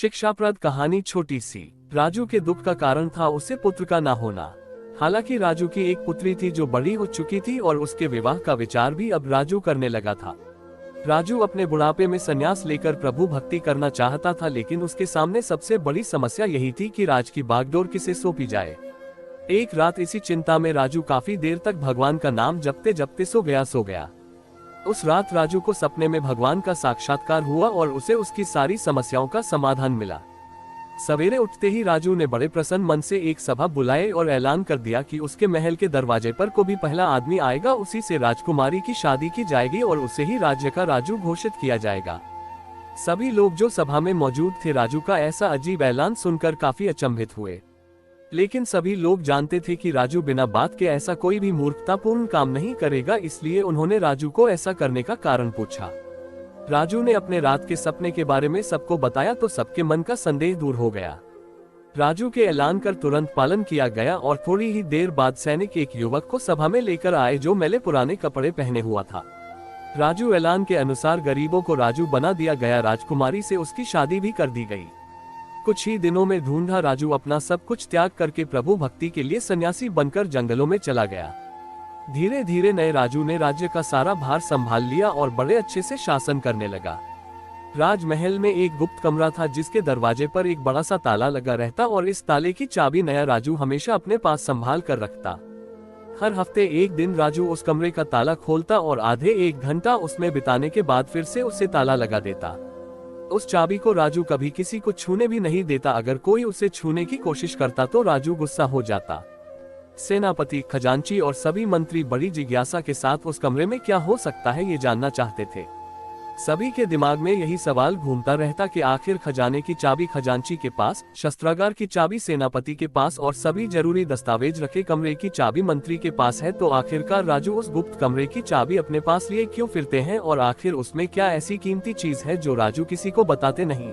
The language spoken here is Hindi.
शिक्षाप्रद कहानी छोटी सी। राजू के दुख का कारण था उसे पुत्र का ना होना। हालांकि राजू की एक पुत्री थी जो बड़ी हो चुकी थी और उसके विवाह का विचार भी अब राजू करने लगा था। राजू अपने बुढ़ापे में संन्यास लेकर प्रभु भक्ति करना चाहता था, लेकिन उसके सामने सबसे बड़ी समस्या यही थी कि राज की बागडोर किसे सौंपी जाए। एक रात इसी चिंता में राजू काफी देर तक भगवान का नाम जपते जपते सो गया। उस रात राजू को सपने में भगवान का साक्षात्कार हुआ और उसे उसकी सारी समस्याओं का समाधान मिला। सवेरे उठते ही राजू ने बड़े प्रसन्न मन से एक सभा बुलाए और ऐलान कर दिया कि उसके महल के दरवाजे पर को भी पहला आदमी आएगा, उसी से राजकुमारी की शादी की जाएगी और उसे ही राज्य का राजू घोषित किया जाएगा। सभी लोग जो सभा में मौजूद थे राजू का ऐसा अजीब ऐलान सुनकर काफी अचंभित हुए, लेकिन सभी लोग जानते थे कि राजू बिना बात के ऐसा कोई भी मूर्खतापूर्ण काम नहीं करेगा, इसलिए उन्होंने राजू को ऐसा करने का कारण पूछा। राजू ने अपने रात के सपने के बारे में सबको बताया तो सबके मन का संदेह दूर हो गया। राजू के ऐलान कर तुरंत पालन किया गया और थोड़ी ही देर बाद सैनिक एक युवक को सभा में लेकर आए जो मैले पुराने कपड़े पहने हुआ था। राजू ऐलान के अनुसार गरीबों को राजू बना दिया गया, राजकुमारी से उसकी शादी भी कर दी गई। कुछ ही दिनों में ढूंढा राजू अपना सब कुछ त्याग करके प्रभु भक्ति के लिए सन्यासी बनकर जंगलों में चला गया। धीरे धीरे नए राजू ने राज्य का सारा भार संभाल लिया और बड़े अच्छे से शासन करने लगा। राजमहल में एक गुप्त कमरा था जिसके दरवाजे पर एक बड़ा सा ताला लगा रहता और इस ताले की चाबी नया राजू हमेशा अपने पास संभाल कर रखता। हर हफ्ते एक दिन राजू उस कमरे का ताला खोलता और आधे एक घंटा उसमें बिताने के बाद फिर से उसे ताला लगा देता। उस चाबी को राजू कभी किसी को छूने भी नहीं देता। अगर कोई उसे छूने की कोशिश करता तो राजू गुस्सा हो जाता। सेनापति, खजांची और सभी मंत्री बड़ी जिज्ञासा के साथ उस कमरे में क्या हो सकता है ये जानना चाहते थे। सभी के दिमाग में यही सवाल घूमता रहता कि आखिर खजाने की चाबी खजांची के पास, शस्त्रागार की चाबी सेनापति के पास और सभी जरूरी दस्तावेज रखे कमरे की चाबी मंत्री के पास है, तो आखिरकार राजू उस गुप्त कमरे की चाबी अपने पास लिए क्यों फिरते हैं और आखिर उसमें क्या ऐसी कीमती चीज है जो राजू किसी को बताते नहीं।